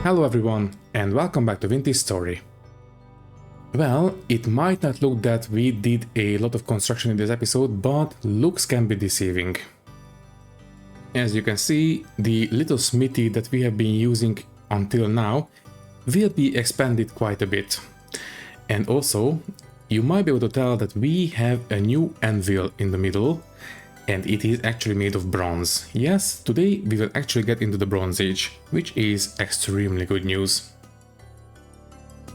Hello everyone, and welcome back to Vintage Story. Well, it might not look that we did a lot of construction in this episode, but looks can be deceiving. As you can see, the little smithy that we have been using until now will be expanded quite a bit. And also, you might be able to tell that we have a new anvil in the middle, and it is actually made of bronze. Yes, today we will actually get into the Bronze Age, which is extremely good news.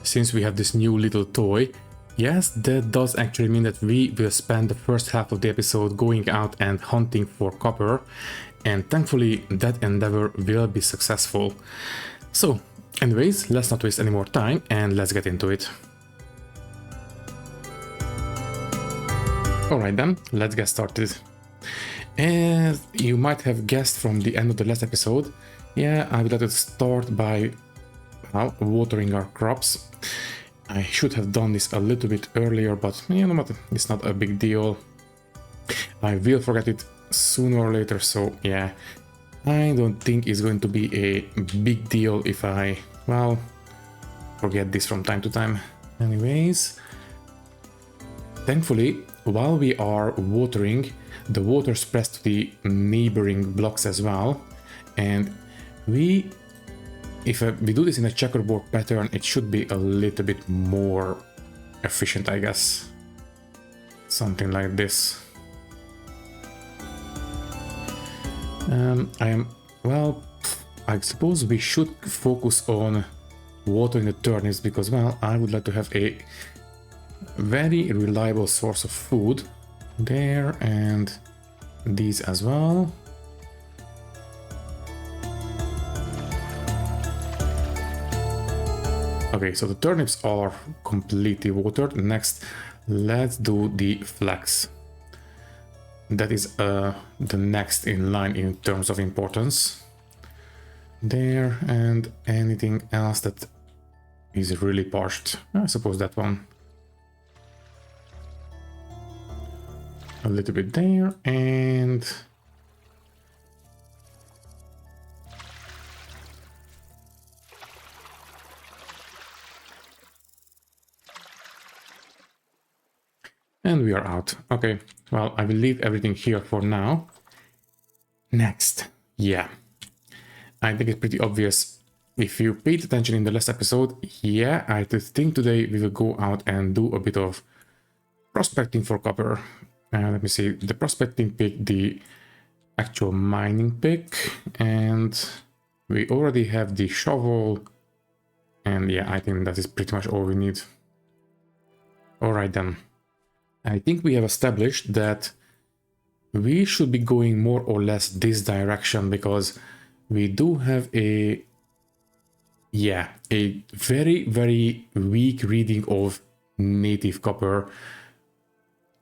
Since we have this new little toy, yes, that does actually mean that we will spend the first half of the episode going out and hunting for copper, and thankfully that endeavor will be successful. So, anyways, let's not waste any more time and let's get into it. Alright then, let's get started. As you might have guessed from the end of the last episode, yeah, I would like to start by watering our crops. I should have done this a little bit earlier, but you know what, it's not a big deal. I will forget it sooner or later, so yeah, I don't think it's going to be a big deal if I, well, forget this from time to time. Anyways, thankfully, while we are watering, the water spreads to the neighboring blocks as well, and if we do this in a checkerboard pattern, it should be a little bit more efficient, I guess. Something like this. I suppose we should focus on watering the turnips because, well, I would like to have a very reliable source of food there, and these as well. Okay, so the turnips are completely watered. Next, let's do the flax. That is the next in line in terms of importance. There, and anything else that is really parched. I suppose that one. A little bit there, and we are out. Okay, well, I will leave everything here for now. Next, yeah, I think it's pretty obvious. If you paid attention in the last episode, yeah, I think today we will go out and do a bit of prospecting for copper. Let me see, the prospecting pick, the actual mining pick, and we already have the shovel, and yeah, I think that is pretty much all we need. Alright then, I think we have established that we should be going more or less this direction because we do have a very, very weak reading of native copper.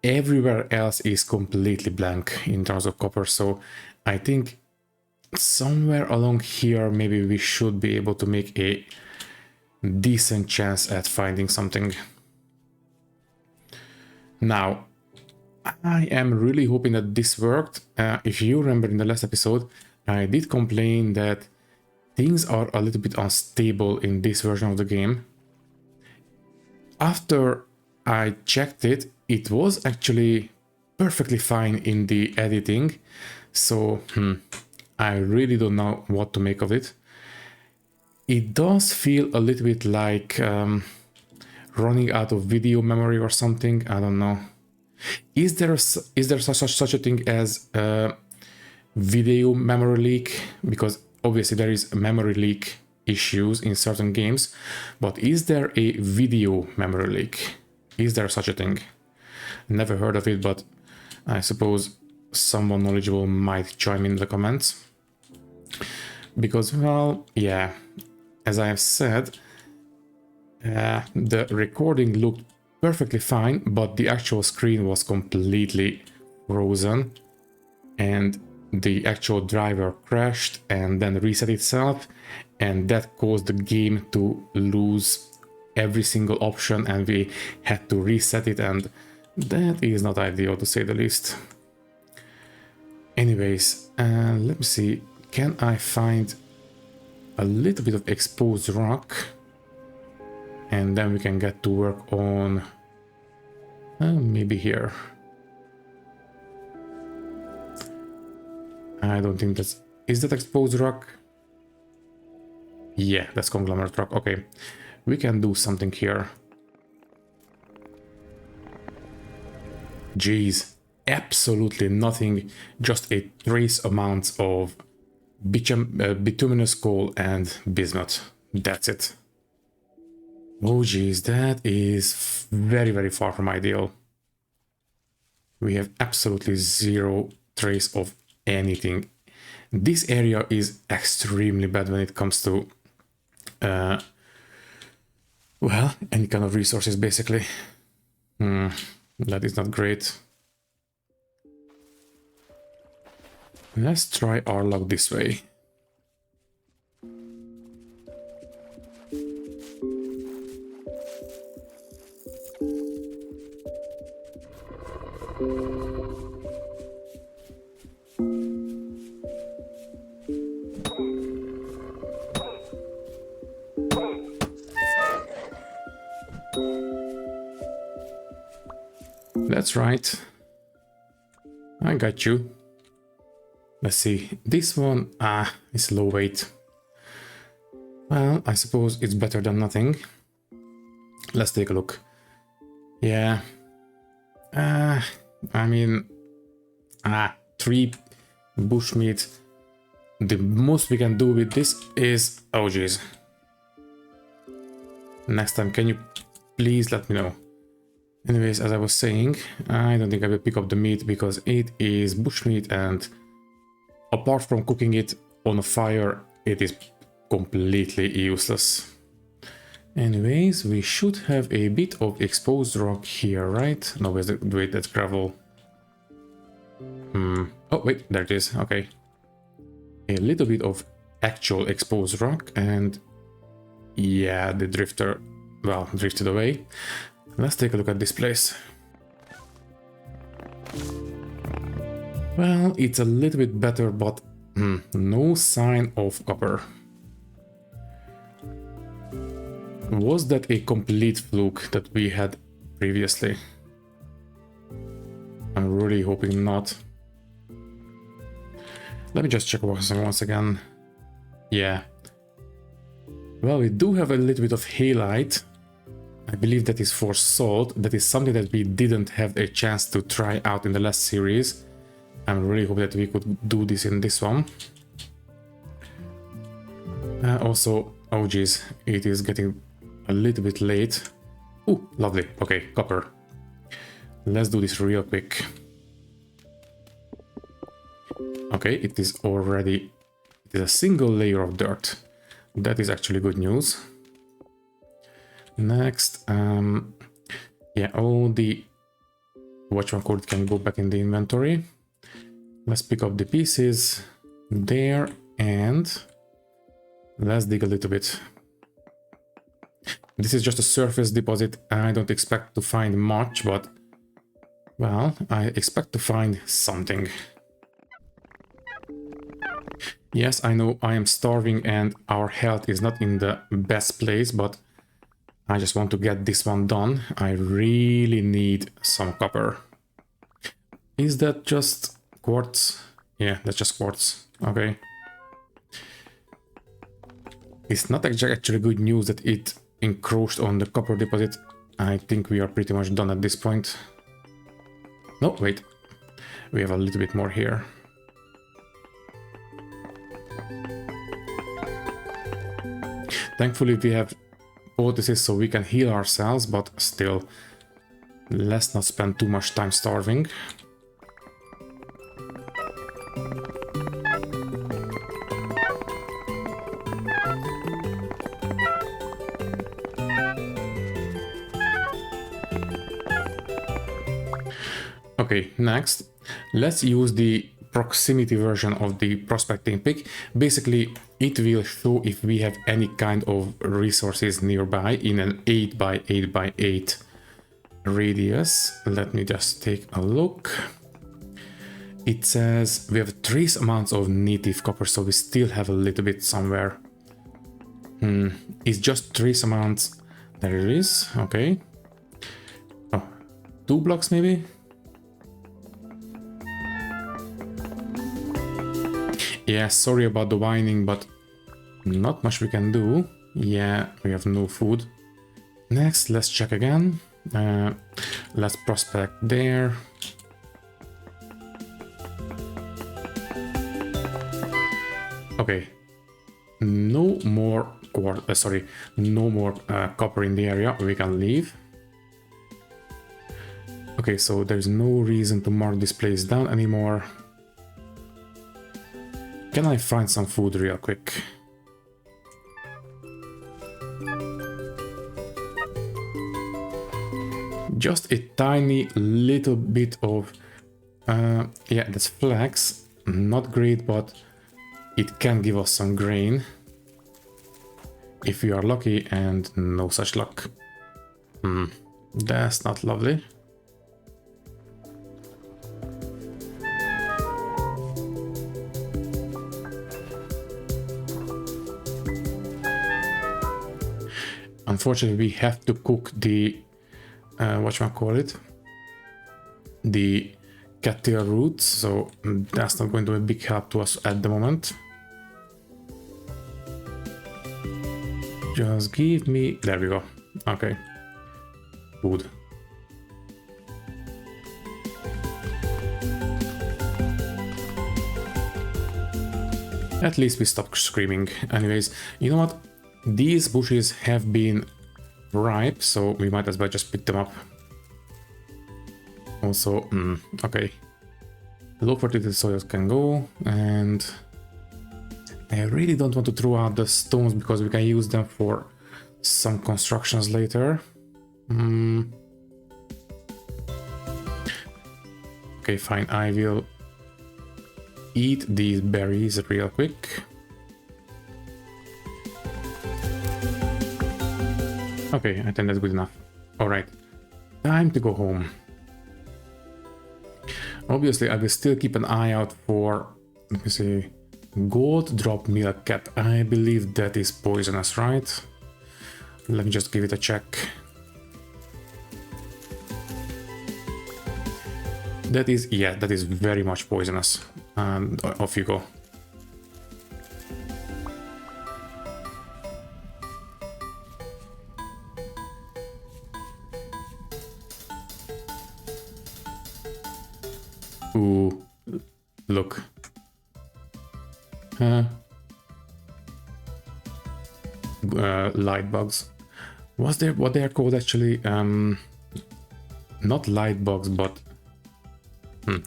Everywhere else is completely blank in terms of copper, so I think somewhere along here maybe we should be able to make a decent chance at finding something. Now, I am really hoping that this worked. If you remember in the last episode, I did complain that things are a little bit unstable in this version of the game. After I checked it, it was actually perfectly fine in the editing, so I really don't know what to make of it. It does feel a little bit like running out of video memory or something, I don't know. Is there such a thing as video memory leak? Because obviously there is memory leak issues in certain games, but is there a video memory leak? Is there such a thing? Never heard of it, but I suppose someone knowledgeable might chime in the comments. Because, well, yeah, as I have said, the recording looked perfectly fine, but the actual screen was completely frozen, and the actual driver crashed and then reset itself, and that caused the game to lose every single option, and we had to reset it, and that is not ideal to say the least. Anyways, let me see, can I find a little bit of exposed rock, and then we can get to work on maybe here. I don't think that's... Is that exposed rock? Yeah, that's conglomerate rock. Okay, we can do something here. Jeez, absolutely nothing, just a trace amount of bituminous coal and bismuth. That's it. Oh jeez, that is very, very far from ideal. We have absolutely zero trace of anything. This area is extremely bad when it comes to well, any kind of resources basically. That is not great. Let's try our luck this way. That's right. I got you. Let's see. This one, is low weight. Well, I suppose it's better than nothing. Let's take a look. Yeah. I mean, 3 bushmeat. The most we can do with this is... Oh, jeez. Next time, can you please let me know? Anyways, as I was saying, I don't think I will pick up the meat because it is bushmeat, and apart from cooking it on a fire, it is completely useless. Anyways, we should have a bit of exposed rock here, right? No, wait, that's gravel. Oh, wait, there it is. Okay. A little bit of actual exposed rock, and yeah, the drifter, well, drifted away. Let's take a look at this place. Well, it's a little bit better, but no sign of copper. Was that a complete fluke that we had previously? I'm really hoping not. Let me just check once again. Yeah. Well, we do have a little bit of halite. I believe that is for salt. That is something that we didn't have a chance to try out in the last series. I'm really hoping that we could do this in this one. Also, oh geez, it is getting a little bit late. Ooh, lovely. Okay, copper. Let's do this real quick. Okay, it is already... It is a single layer of dirt. That is actually good news. Next, yeah, all the whatchamacallit can go back in the inventory. Let's pick up the pieces there, and let's dig a little bit. This is just a surface deposit. I don't expect to find much, but well, I expect to find something. Yes, I know I am starving and our health is not in the best place, but I just want to get this one done. I really need some copper. Is that just quartz? Yeah, that's just quartz. Okay. It's not actually good news that it encroached on the copper deposit. I think we are pretty much done at this point. No, wait. We have a little bit more here. Thankfully, we have poultices so we can heal ourselves, but still, let's not spend too much time starving. Okay, next, let's use the proximity version of the prospecting pick. Basically, it will show if we have any kind of resources nearby in an 8x8x8 radius. Let me just take a look. It says we have trace amounts of native copper, so we still have a little bit somewhere. It's just trace amounts. There it is. Okay. Oh, 2 blocks maybe. Yeah, sorry about the whining, but not much we can do. Yeah, we have no food. Next, let's check again. Let's prospect there. Okay. No more no more copper in the area. We can leave. Okay, so there's no reason to mark this place down anymore. Can I find some food real quick? Just a tiny little bit of yeah, that's flax. Not great, but it can give us some grain if we are lucky, and no such luck. That's not lovely. Unfortunately, we have to cook the whatchamacallit, the cattail roots, so that's not going to be a big help to us at the moment. Just give me... There we go. Okay. Food. At least we stopped screaming. Anyways, you know what? These bushes have been ripe, so we might as well just pick them up. Also, okay. Low fertility soils can go, and I really don't want to throw out the stones because we can use them for some constructions later. Okay, fine. I will eat these berries real quick. Okay, I think that's good enough. Alright, time to go home. Obviously, I will still keep an eye out for, let me see, gold drop milk cat. I believe that is poisonous, right? Let me just give it a check. That is, yeah, that is very much poisonous. And off you go. Ooh, look. Light bugs. Was there what they are called actually? Not light bugs, but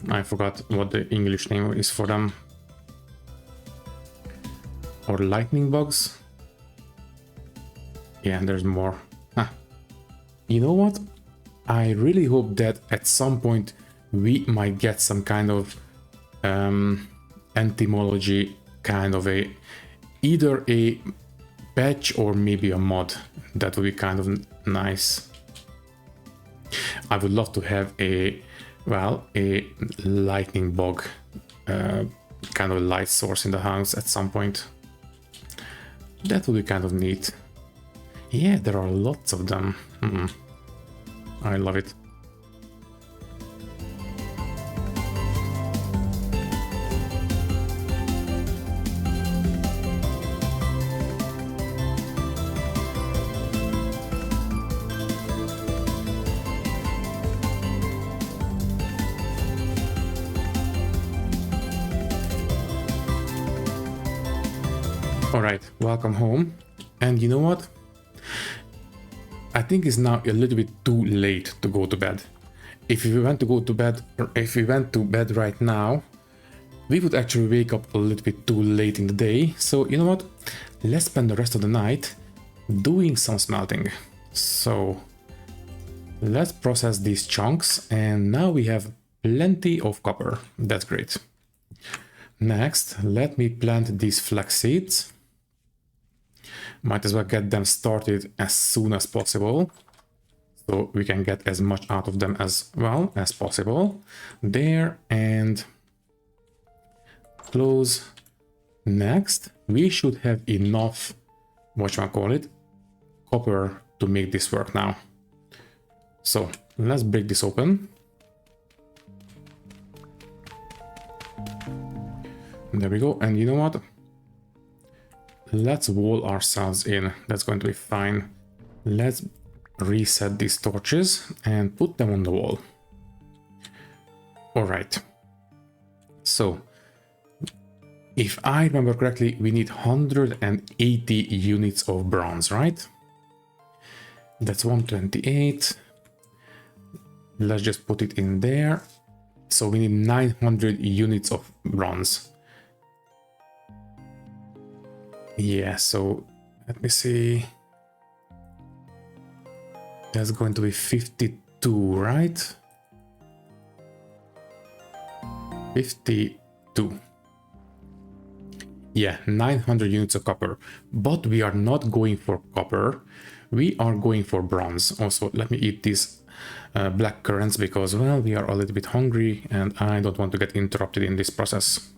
I forgot what the English name is for them. Or lightning bugs. Yeah, there's more. You know what? I really hope that at some point we might get some kind of entomology kind of either a patch or maybe a mod. That would be kind of nice. I would love to have a lightning bug kind of light source in the house at some point. That would be kind of neat. Yeah, there are lots of them. I love it. Alright, welcome home. And you know what? I think it's now a little bit too late to go to bed. If we went to go to bed, or if we went to bed right now, we would actually wake up a little bit too late in the day. So you know what? Let's spend the rest of the night doing some smelting. So let's process these chunks, and now we have plenty of copper. That's great. Next, let me plant these flax seeds. Might as well get them started as soon as possible, so we can get as much out of them as well as possible. There, and close. Next, we should have enough whatchamacallit, copper to make this work now. So let's break this open. There we go. And you know what? Let's wall ourselves in. That's going to be fine. Let's reset these torches and put them on the wall. All right. So if I remember correctly, we need 180 units of bronze, right? That's 128. Let's just put it in there. So we need 900 units of bronze. Yeah, so let me see. That's going to be 52, right? 52. Yeah, 900 units of copper. But we are not going for copper. We are going for bronze. Also, let me eat these black currants because, well, we are a little bit hungry and I don't want to get interrupted in this process.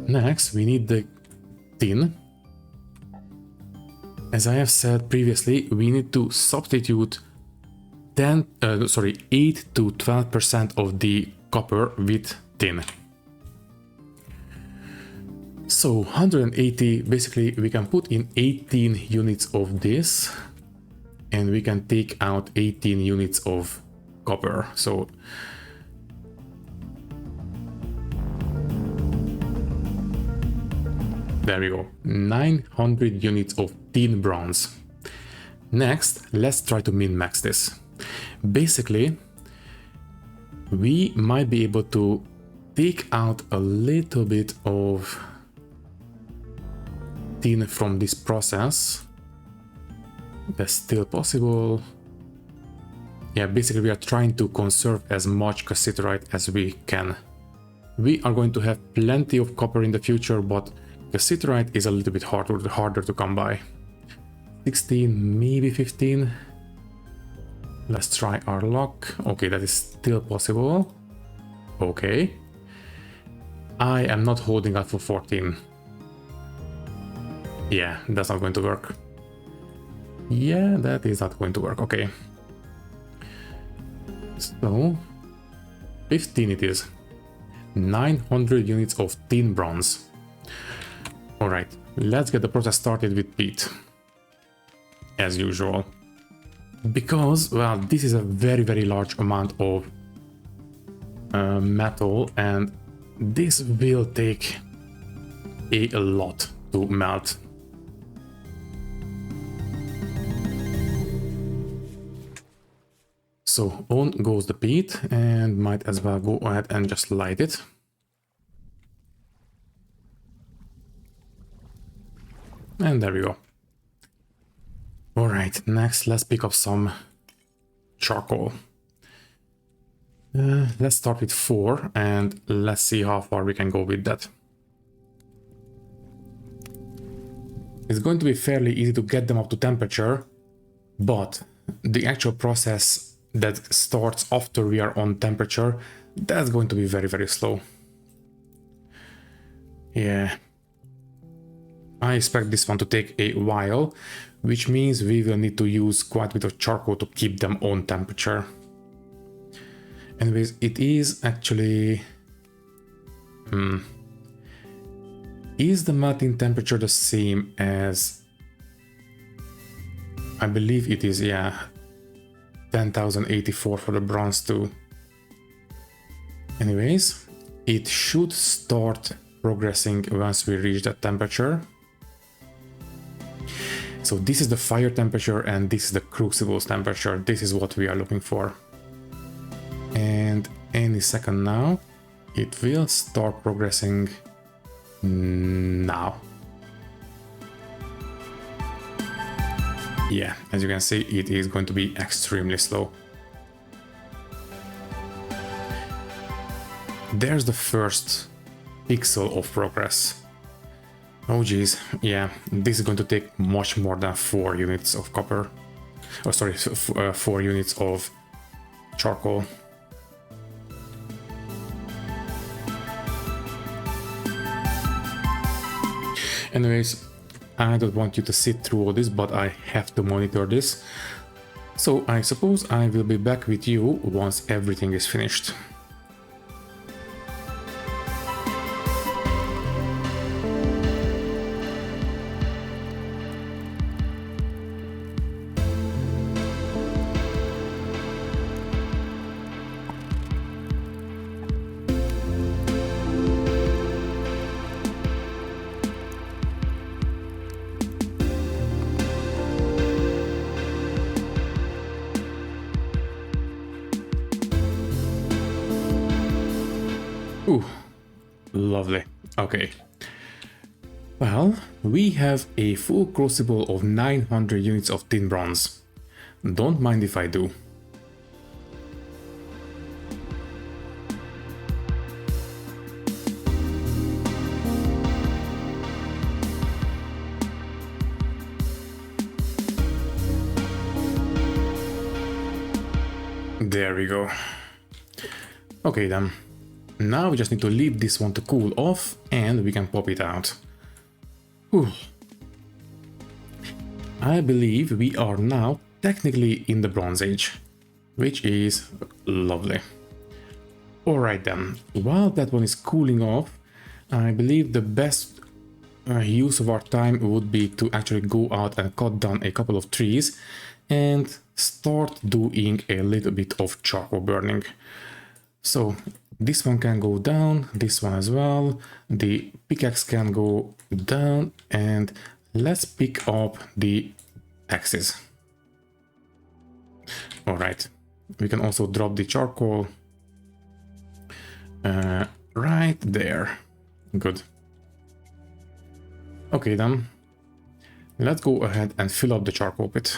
Next, we need the tin. As I have said previously, we need to substitute 8 to 12% of the copper with tin. So 180, basically we can put in 18 units of this and we can take out 18 units of copper. So there we go, 900 units of tin bronze. Next, let's try to min-max this. Basically, we might be able to take out a little bit of tin from this process. That's still possible. Yeah, basically we are trying to conserve as much cassiterite as we can. We are going to have plenty of copper in the future, but cassiterite is a little bit harder to come by. 16, maybe 15. Let's try our luck. Okay, that is still possible. Okay. I am not holding out for 14. Yeah, that's not going to work. Yeah, that is not going to work. Okay. So, 15 it is. 900 units of tin bronze. Alright, let's get the process started with peat. As usual. Because, well, this is a very, very large amount of metal and this will take a lot to melt. So on goes the peat and might as well go ahead and just light it. And there we go. All right, next let's pick up some charcoal. Let's start with 4 and let's see how far we can go with that. It's going to be fairly easy to get them up to temperature, but the actual process that starts after we are on temperature, that's going to be very, very slow. Yeah. I expect this one to take a while, which means we will need to use quite a bit of charcoal to keep them on temperature. Anyways, it is actually... Is the melting temperature the same as... I believe it is, yeah. 10,084 for the bronze too. Anyways, it should start progressing once we reach that temperature. So this is the fire temperature and this is the crucible's temperature. This is what we are looking for. And any second now, it will start progressing now. Yeah, as you can see, it is going to be extremely slow. There's the first pixel of progress. Oh geez, yeah, this is going to take much more than 4 units of copper. Oh, sorry, 4 units of charcoal. Anyways, I don't want you to sit through all this, but I have to monitor this. So I suppose I will be back with you once everything is finished. Ooh, lovely. Okay. Well, we have a full crucible of 900 units of tin bronze. Don't mind if I do. There we go. Okay then. Now we just need to leave this one to cool off and we can pop it out. Whew. I believe we are now technically in the Bronze Age, which is lovely. Alright then, while that one is cooling off, I believe the best use of our time would be to actually go out and cut down a couple of trees and start doing a little bit of charcoal burning. So this one can go down, this one as well, the pickaxe can go down, and let's pick up the axes. Alright, we can also drop the charcoal right there. Good. Okay then, let's go ahead and fill up the charcoal pit.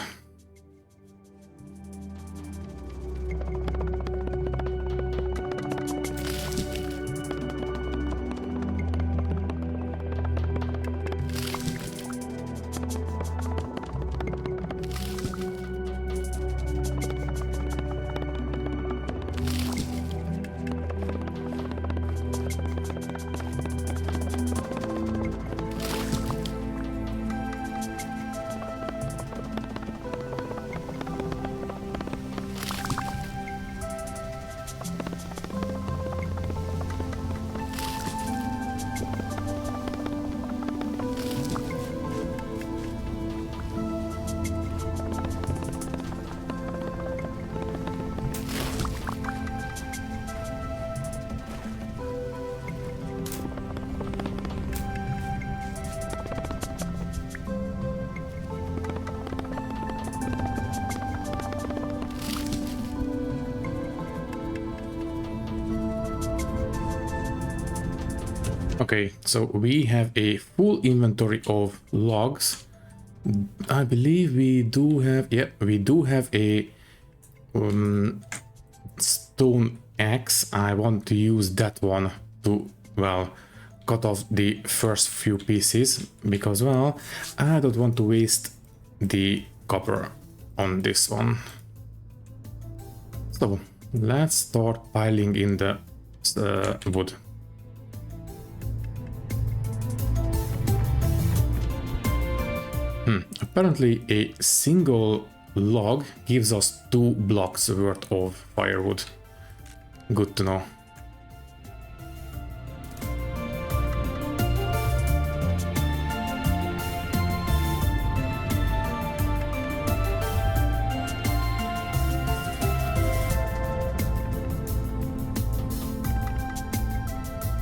Okay, so we have a full inventory of logs. I believe we do have, yeah, we do have a stone axe. I want to use that one to, well, cut off the first few pieces because, well, I don't want to waste the copper on this one. So let's start piling in the wood. Apparently a single log gives us 2 blocks worth of firewood. Good to know.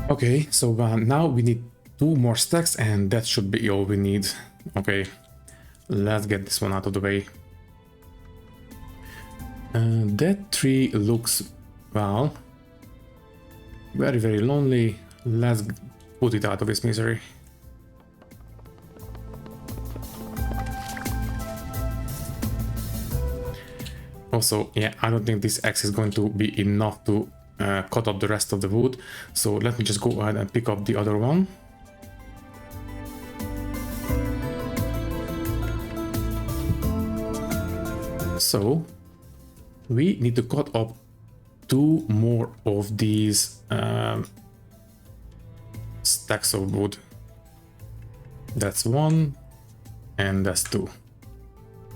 Okay, so now we need 2 more stacks and that should be all we need. Okay. Let's get this one out of the way. That tree looks, well, very, very lonely. Let's put it out of its misery. Also, yeah, I don't think this axe is going to be enough to cut up the rest of the wood. So let me just go ahead and pick up the other one. So we need to cut up 2 more of these stacks of wood. That's 1, and that's 2.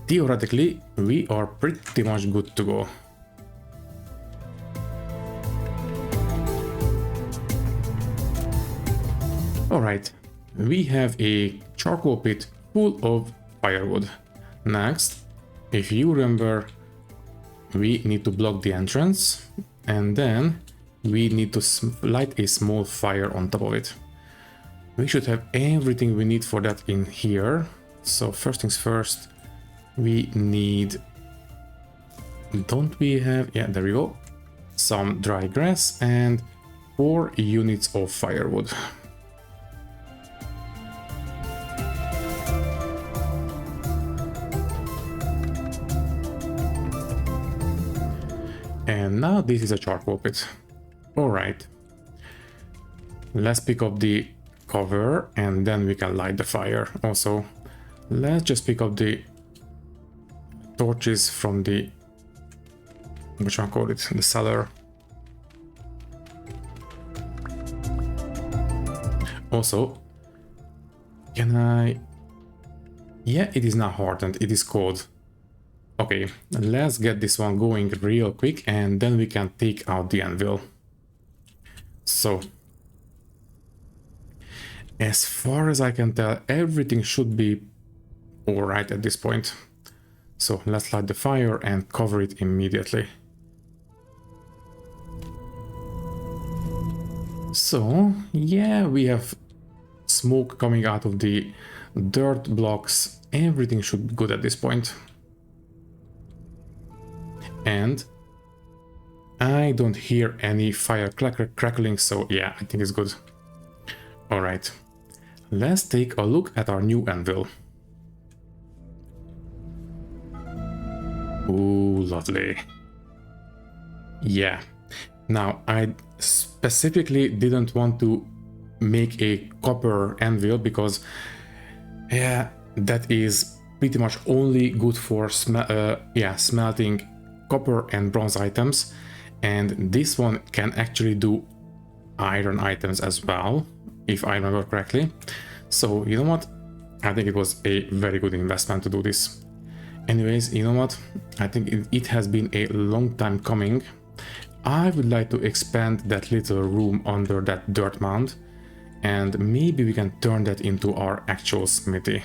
Theoretically, we are pretty much good to go. Alright, we have a charcoal pit full of firewood. Next, if you remember, we need to block the entrance, and then we need to light a small fire on top of it. We should have everything we need for that in here. So first things first, we need... Don't we have... Yeah, there we go. Some dry grass and 4 units of firewood. And now this is a charcoal pit. Alright. Let's pick up the cover and then we can light the fire. Also, let's just pick up the torches from the... which one call it? The cellar. Also, can I... Yeah, it is not hardened, it is cold. Okay, let's get this one going real quick and then we can take out the anvil. So, as far as I can tell, everything should be alright at this point. So let's light the fire and cover it immediately. So, yeah, we have smoke coming out of the dirt blocks. Everything should be good at this point. And I don't hear any fire crackling, so yeah, I think it's good. Alright, let's take a look at our new anvil. Ooh, lovely. Yeah, now I specifically didn't want to make a copper anvil because, yeah, that is pretty much only good for smelting copper and bronze items, and this one can actually do iron items as well, if I remember correctly. So you know what, I think it was a very good investment to do this. Anyways, you know what, I think it has been a long time coming. I would like to expand that little room under that dirt mound, and maybe we can turn that into our actual smithy.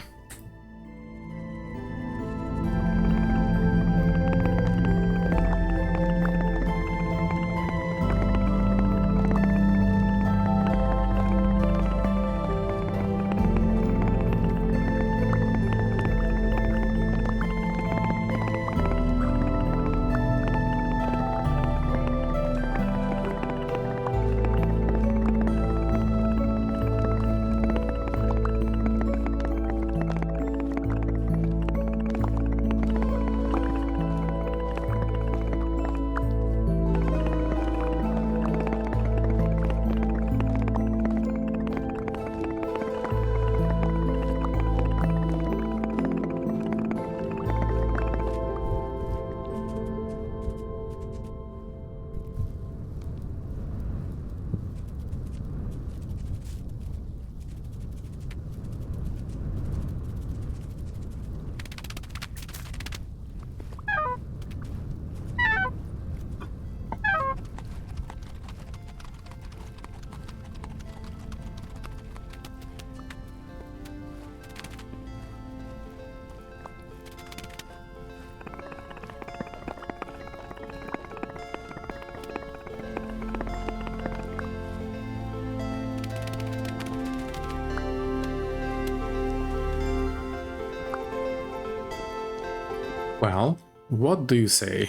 Well, what do you say?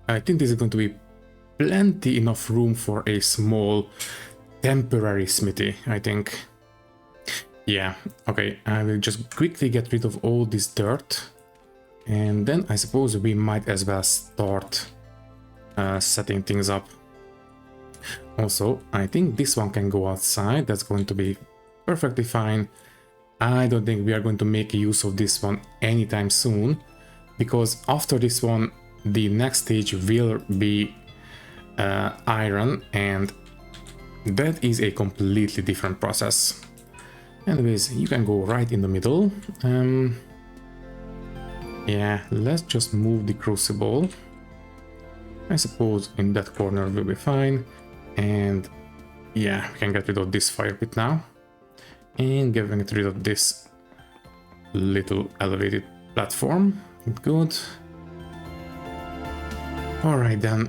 I think this is going to be plenty enough room for a small temporary smithy, I think. Yeah, okay, I will just quickly get rid of all this dirt, and then I suppose we might as well start setting things up. Also, I think this one can go outside, that's going to be perfectly fine. I don't think we are going to make use of this one anytime soon, because after this one, the next stage will be iron, and that is a completely different process. Anyways, you can go right in the middle. Yeah, let's just move the crucible. I suppose in that corner will be fine. And yeah, we can get rid of this fire pit now. And get rid of this little elevated platform. Good. Alright then,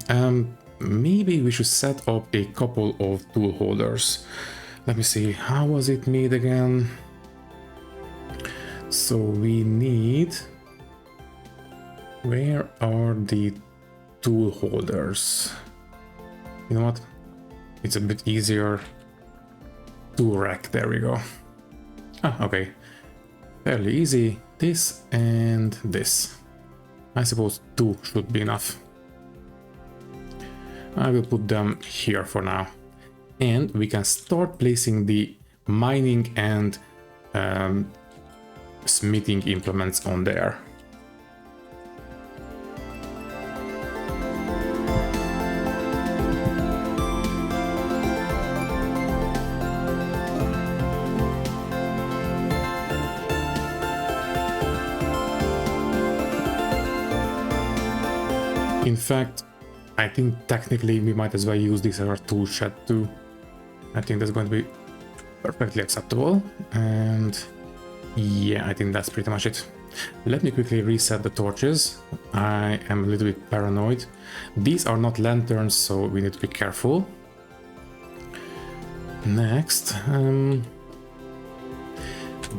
maybe we should set up a couple of tool holders. Let me see, how was it made again? So we need... Where are the tool holders? You know what? It's a bit easier. Tool rack, there we go. Ah, okay. Fairly easy. This and this. I suppose 2 should be enough. I will put them here for now. And we can start placing the mining and smithing implements on there. In fact, I think technically we might as well use this as our tool shed too. I think that's going to be perfectly acceptable. And yeah, I think that's pretty much it. Let me quickly reset the torches. I am a little bit paranoid. These are not lanterns, so we need to be careful. Next,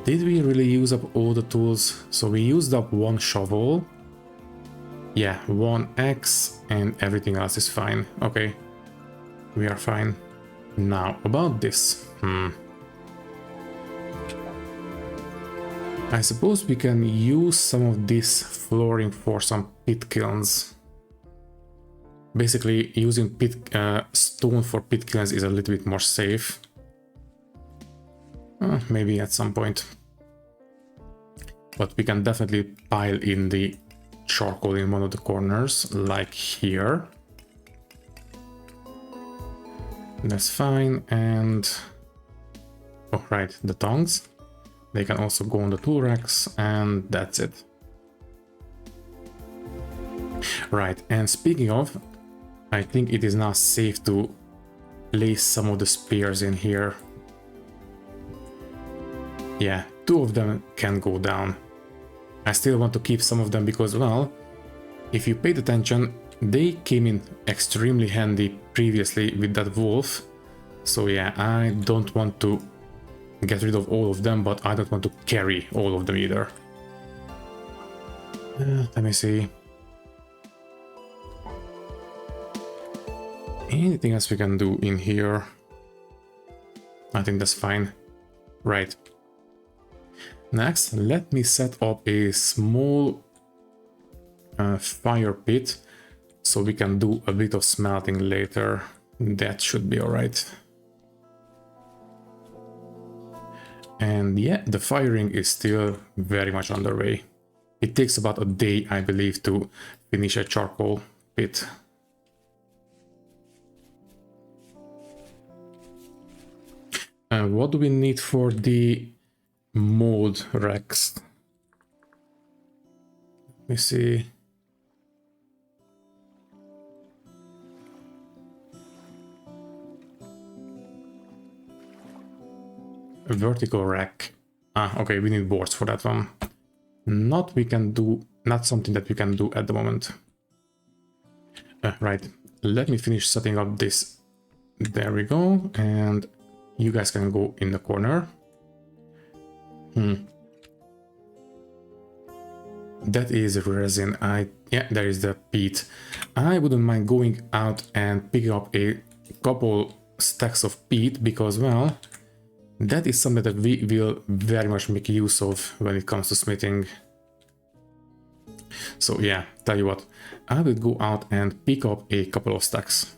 did we really use up all the tools? So we used up 1 shovel. Yeah, 1 axe and everything else is fine. Okay, we are fine. Now, about this. I suppose we can use some of this flooring for some pit kilns. Basically, using stone for pit kilns is a little bit more safe. Maybe at some point. But we can definitely pile in the charcoal in one of the corners, like here. That's fine. And oh right, the tongs, they can also go on the tool racks, and that's it. Right, and speaking of, I think it is now safe to place some of the spears in here. Yeah, 2 of them can go down. I still want to keep some of them because, well, if you paid attention, they came in extremely handy previously with that wolf. So yeah, I don't want to get rid of all of them, but I don't want to carry all of them either. Let me see. Anything else we can do in here? I think that's fine. Right. Next, let me set up a small fire pit so we can do a bit of smelting later. That should be alright. And yeah, the firing is still very much underway. It takes about a day, I believe, to finish a charcoal pit. And what do we need for the mold racks? Let me see. A vertical rack. Okay, we need boards for that one. Not something that we can do at the moment. Right, let me finish setting up this. There we go, and you guys can go in the corner. That is resin. Yeah, there is the peat. I wouldn't mind going out and picking up a couple stacks of peat because, well, that is something that we will very much make use of when it comes to smithing. So yeah, tell you what, I will go out and pick up a couple of stacks.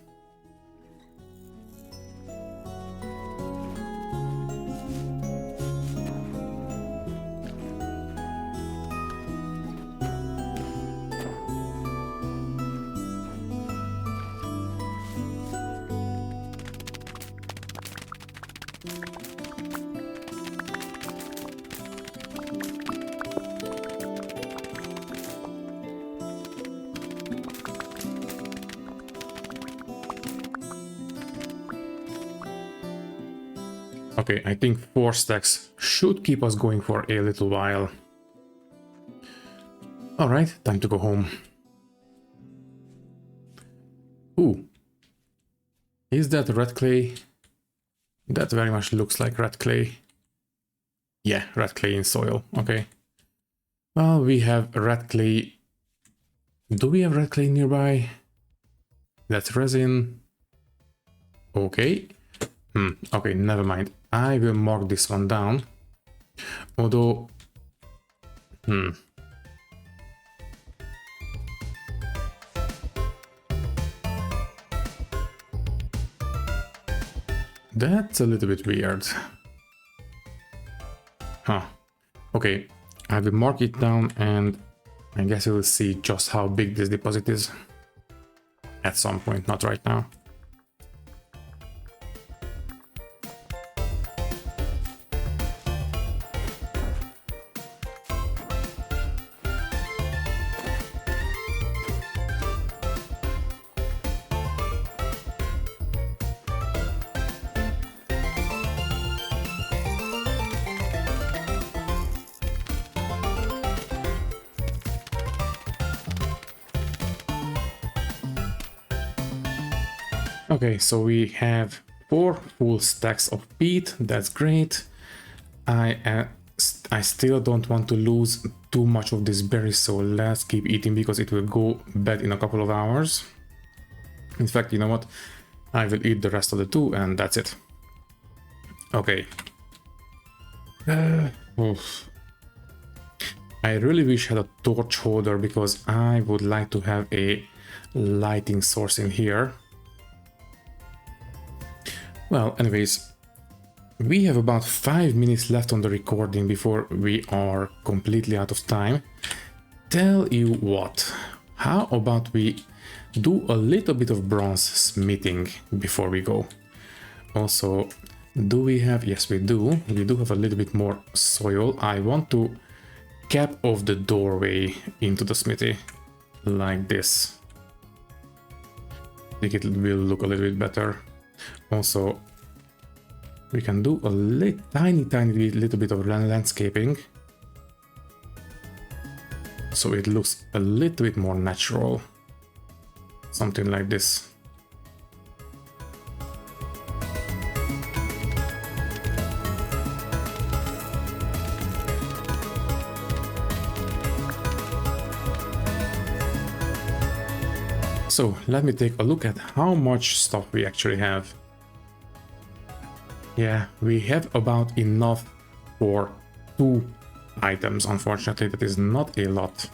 Okay, I think 4 stacks should keep us going for a little while. Alright, time to go home. Ooh. Is that red clay? That very much looks like red clay. Yeah, red clay in soil. Okay. Well, we have red clay. Do we have red clay nearby? That's resin. Okay. Okay, never mind. I will mark this one down. Although... That's a little bit weird. Huh. Okay, I will mark it down and I guess we will see just how big this deposit is. At some point, not right now. Okay, so we have 4 full stacks of peat. That's great. I still don't want to lose too much of this berry, so let's keep eating because it will go bad in a couple of hours. In fact, you know what? I will eat the rest of the 2 and that's it. Okay. I really wish I had a torch holder because I would like to have a lighting source in here. Well, anyways, we have about 5 minutes left on the recording before we are completely out of time. Tell you what, how about we do a little bit of bronze smithing before we go? Also, do we have, yes we do have a little bit more soil. I want to cap off the doorway into the smithy like this. I think it will look a little bit better. Also, we can do a tiny little bit of landscaping, so it looks a little bit more natural. Something like this. So let me take a look at how much stuff we actually have. Yeah, we have about enough for 2 items. Unfortunately, that is not a lot.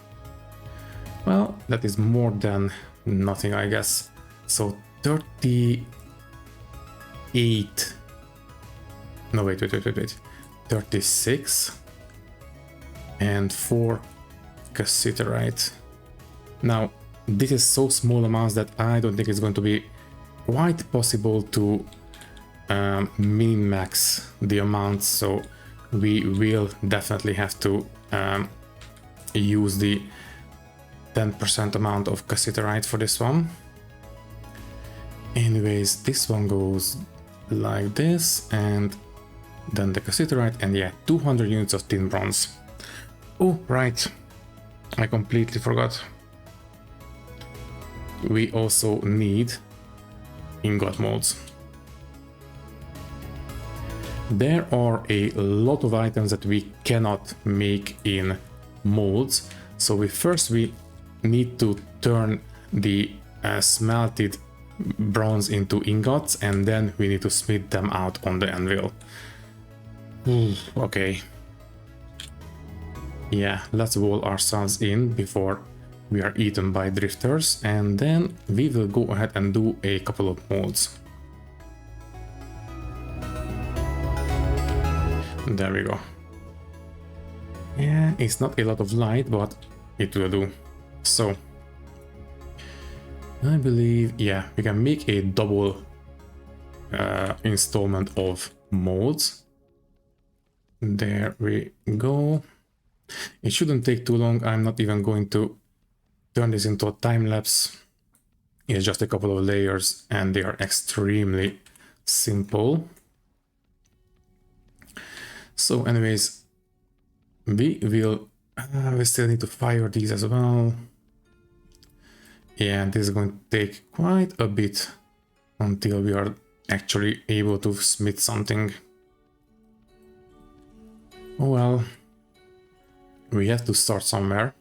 Well, that is more than nothing, I guess. So 38. No, wait. 36 and 4 cassiterite. Now, this is so small amounts that I don't think it's going to be quite possible to min-max the amount, so we will definitely have to use the 10% amount of cassiterite for this one. Anyways, this one goes like this, and then the cassiterite, and yeah, 200 units of tin bronze. Oh, right, I completely forgot. We also need ingot molds. There are a lot of items that we cannot make in molds, so we need to turn the smelted bronze into ingots, and then we need to smith them out on the anvil. Okay. Yeah, let's wall ourselves in before we are eaten by drifters, and then we will go ahead and do a couple of molds. There we go. Yeah, it's not a lot of light, but it will do. So, I believe, yeah, we can make a double installment of molds. There we go. It shouldn't take too long. I'm not even going to turn this into a time lapse. It's just a couple of layers and they are extremely simple. So anyways, we still need to fire these as well. Yeah, this is going to take quite a bit until we are actually able to smith something. Oh well, we have to start somewhere.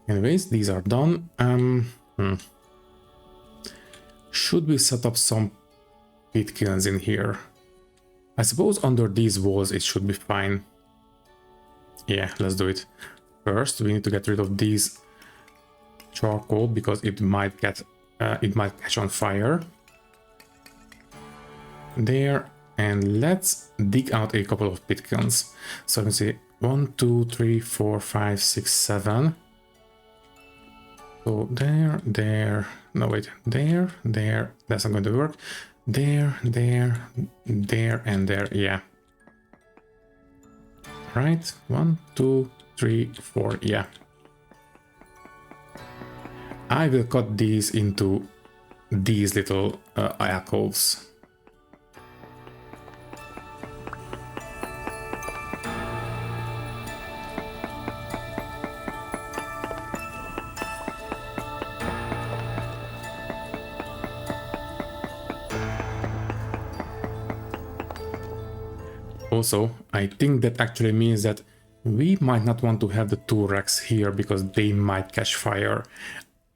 Anyways, these are done. Should we set up some pit kilns in here? I suppose under these walls it should be fine. Yeah, let's do it. First, we need to get rid of these charcoal because it might catch on fire. There, and let's dig out a couple of pit kilns. So I can see 1, 2, 3, 4, 5, 6, 7. So there, no wait, there, that's not going to work. There, and there, yeah. Right, 1, 2, 3, 4, yeah. I will cut these into these little alcoves. Also, I think that actually means that we might not want to have the two racks here because they might catch fire.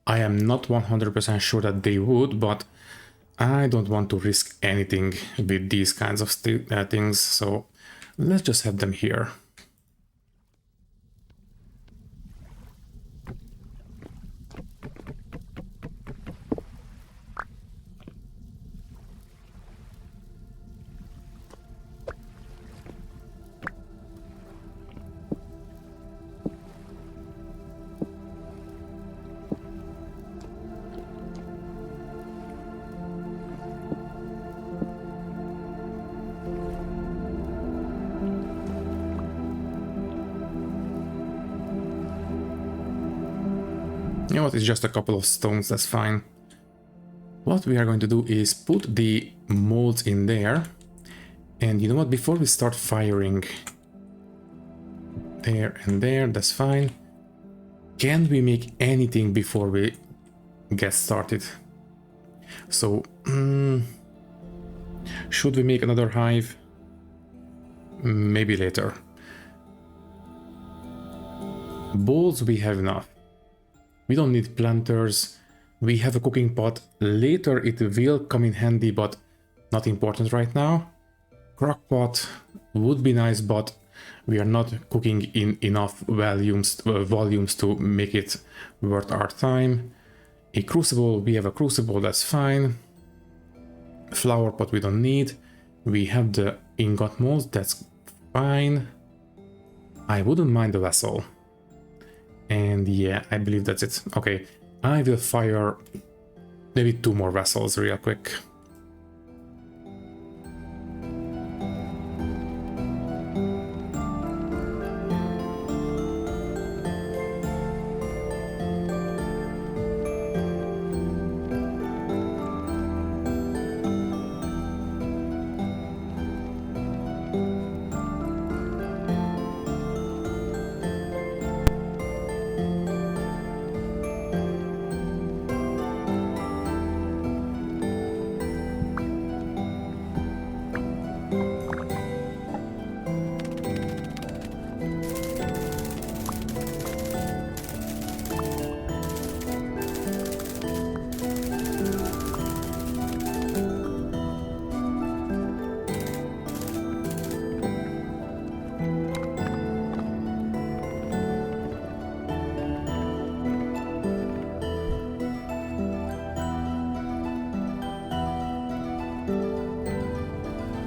I am not 100% sure that they would, but I don't want to risk anything with these kinds of things, so let's just have them here. You know what, it's just a couple of stones, that's fine. What we are going to do is put the molds in there. And you know what, before we start firing there and there, that's fine. Can we make anything before we get started? So, should we make another hive? Maybe later. Bowls we have enough. We don't need planters. We have a cooking pot. Later it will come in handy, but not important right now. Crock pot would be nice, but we are not cooking in enough volumes to make it worth our time. A crucible, we have a crucible, that's fine. Flower pot we don't need. We have the ingot molds, that's fine. I wouldn't mind the vessel. And yeah, I believe that's it. Okay, I will fire maybe 2 more vessels real quick.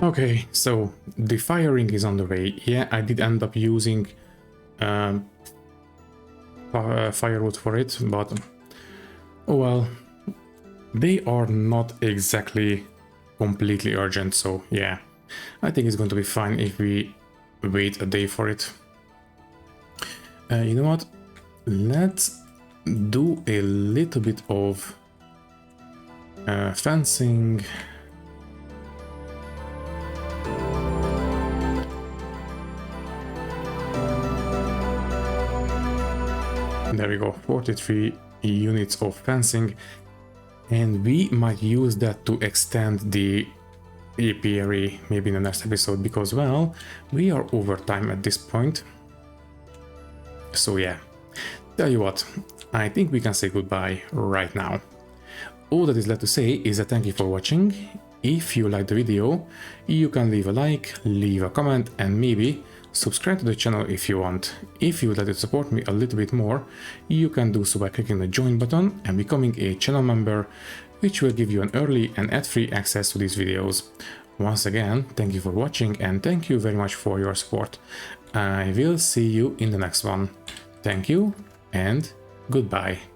Okay, so the firing is on the way. Yeah, I did end up using firewood for it, but oh well, they are not exactly completely urgent, so yeah, I think it's going to be fine if we wait a day for it. You know what? Let's do a little bit of fencing. there we go, 43 units of fencing, and we might use that to extend the apiary maybe in the next episode, because well, we are over time at this point. So yeah, tell you what, I think we can say goodbye right now. All that is left to say is that thank you for watching. If you liked the video, you can leave a like, leave a comment, and maybe subscribe to the channel if you want. If you would like to support me a little bit more, you can do so by clicking the join button and becoming a channel member, which will give you an early and ad-free access to these videos. Once again, thank you for watching and thank you very much for your support. I will see you in the next one. Thank you and goodbye.